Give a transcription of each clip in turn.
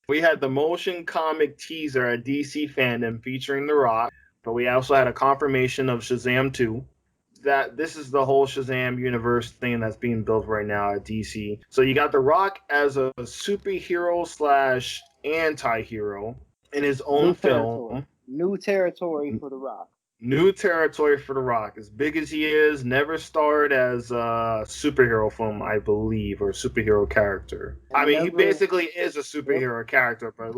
We had the motion comic teaser at DC Fandom featuring The Rock, but we also had a confirmation of Shazam 2. That this is the whole Shazam universe thing that's being built right now at DC. So you got The Rock as a superhero slash anti-hero in his own New film. territory. New territory for The Rock. New territory for The Rock. As big as he is, never starred as a superhero film, I believe, or superhero character. I And mean, he never. basically is a Yep. superhero character, but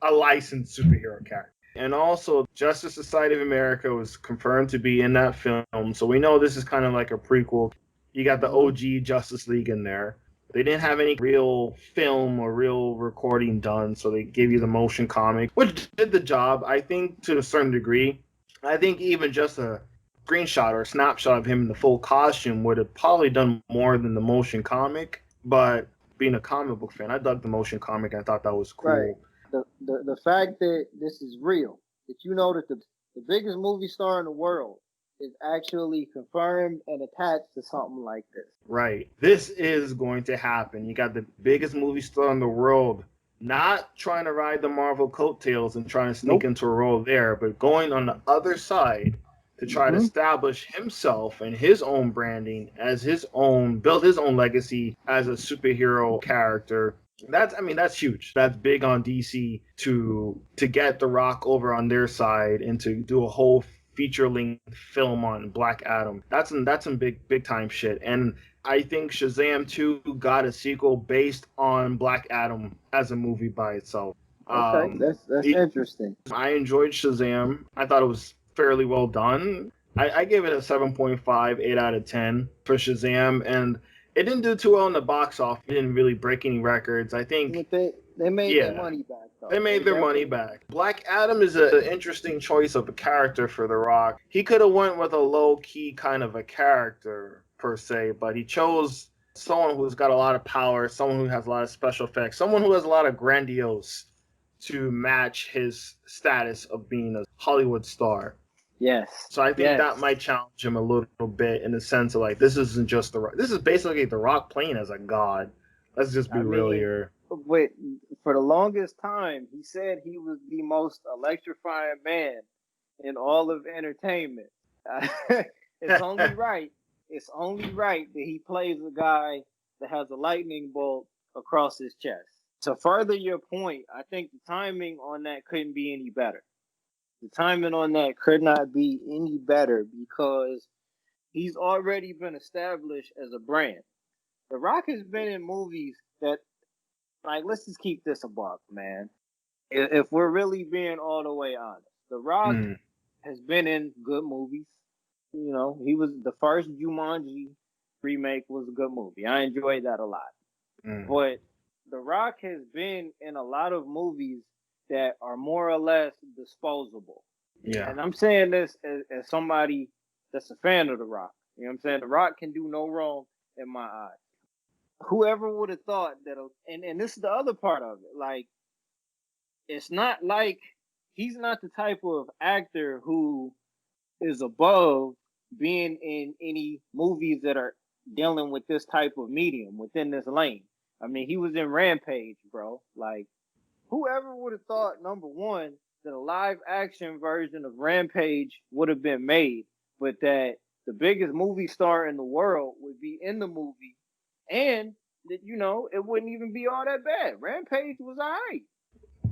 a licensed superhero character. And also, Justice Society of America was confirmed to be in that film, so we know this is kind of like a prequel. You got the Hmm. OG Justice League in there. They didn't have any real film or real recording done, so they gave you the motion comic, which did the job, I think, to a certain degree. I think even just a screenshot or a snapshot of him in the full costume would have probably done more than the motion comic. But being a comic book fan, I dug the motion comic. I thought that was Right. cool. The fact that this is real, that you know that the biggest movie star in the world is actually confirmed and attached to something like this. Right. This is going to happen. You got the biggest movie star in the world not trying to ride the Marvel coattails and trying to sneak Nope. into a role there, but going on the other side to try to Hmm. establish himself and his own branding as his own, build his own legacy as a superhero character. That's huge. That's big on DC to get The Rock over on their side and to do a whole feature length film on Black Adam. That's some big time shit. And I think Shazam 2 got a sequel based on Black Adam as a movie by itself. Okay, Um, that's interesting. I enjoyed Shazam. I thought it was fairly well done. I gave it a 7.5, 8 out of 10 for Shazam, and it didn't do too well in the box office. It didn't really break any records. I think, But they made their yeah, money back they though. They made their money definitely. back. Black Adam is an interesting choice of a character for The Rock. He could have went with a low key kind of a character per se, but he chose someone who's got a lot of power, someone who has a lot of special effects, someone who has a lot of grandiose to match his status of being a Hollywood star. Yes. So I think that Yes. might challenge him a little bit in the sense of like this isn't just the Rock. This is basically the Rock playing as a god. Let's just be I real mean, here. but for the longest time, he said he was the most electrifying man in all of entertainment. It's only right. It's only right that he plays a guy that has a lightning bolt across his chest. To further your point, I think the timing on that couldn't be any better. The timing on that could not be any better because he's already been established as a brand. The Rock has been in movies that, like, let's just keep this a buck, man. If we're really being all the way honest, The Rock Mm, has been in good movies. You know, he was the first Jumanji remake was a good movie. I enjoyed that a lot. mm. But The Rock has been in a lot of movies that are more or less disposable. Yeah. And I'm saying this as somebody that's a fan of The Rock. You know what I'm saying? The Rock can do no wrong in my eyes. Whoever would have thought that, and this is the other part of it. Like, it's not like he's not the type of actor who is above being in any movies that are dealing with this type of medium within this lane. I mean, he was in Rampage, bro. Like, whoever would have thought, number one, that a live action version of Rampage would have been made, but that the biggest movie star in the world would be in the movie, and that, you know, it wouldn't even be all that bad. Rampage was alright.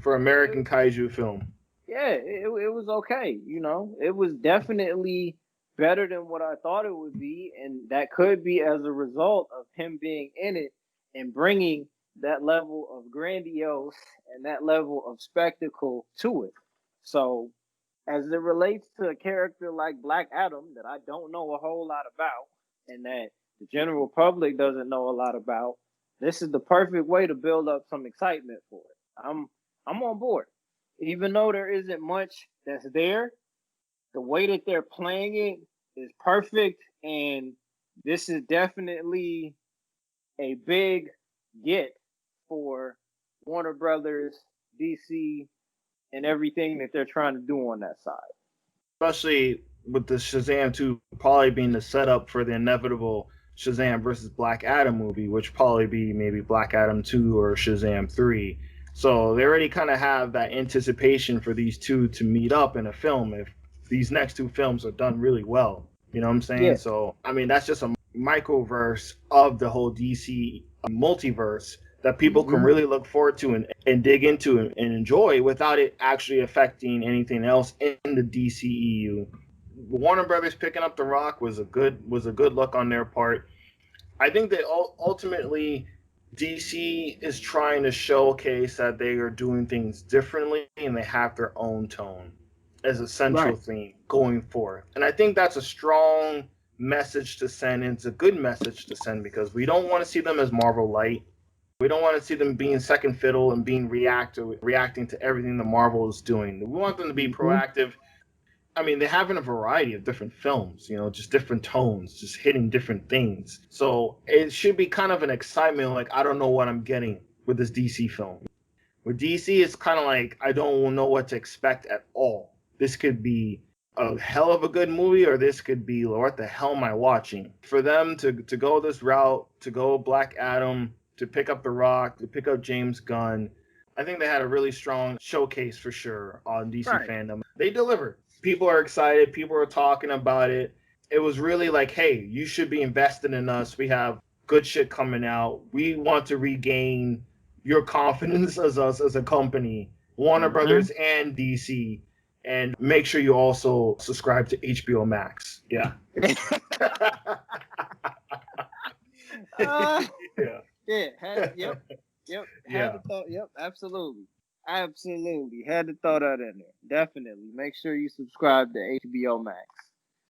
For It, American kaiju film. yeah, it was okay. You know, it was definitely better than what I thought it would be, and that could be as a result of him being in it and bringing that level of grandiose and that level of spectacle to it. So, as it relates to a character like Black Adam that I don't know a whole lot about, and that the general public doesn't know a lot about, this is the perfect way to build up some excitement for it. I'm on board. Even though there isn't much that's there, the way that they're playing it is perfect, and this is definitely a big get for Warner Brothers, DC, and everything that they're trying to do on that side. Especially with the Shazam 2 probably being the setup for the inevitable Shazam versus Black Adam movie, which probably be maybe Black Adam 2 or Shazam 3. So they already kind of have that anticipation for these two to meet up in a film if these next two films are done really well. You know what I'm saying? Yeah. So, I mean, that's just a microverse of the whole DC multiverse that people can Mm-hmm. really look forward to and dig into and enjoy without it actually affecting anything else in the DCEU. Warner Brothers picking up The Rock was a good look on their part. I think that ultimately DC is trying to showcase that they are doing things differently and they have their own tone as a central Right. theme going forth. And I think that's a strong message to send. And it's a good message to send because we don't want to see them as Marvel light. We don't want to see them being second fiddle and being reacting to everything the Marvel is doing. We want them to be Mm-hmm. proactive. I mean, they have in a variety of different films, you know, just different tones, just hitting different things. So it should be kind of an excitement, like, I don't know what I'm getting with this DC film. With DC, it's kind of like, I don't know what to expect at all. This could be a hell of a good movie, or this could be, what the hell am I watching? For them to go this route, to go Black Adam, to pick up The Rock, to pick up James Gunn, I think they had a really strong showcase for sure on DC Right. fandom. They delivered. People are excited. People are talking about it. It was really like, hey, you should be invested in us. We have good shit coming out. We want to regain your confidence as us as a company, Warner Mm-hmm. Brothers and DC, and make sure you also subscribe to HBO Max. Yeah. uh, Yeah. yeah. Yep. Yep. Yeah. Had to thought. Yep. Absolutely. Absolutely. Had to throw that in there. Definitely. Make sure you subscribe to HBO Max.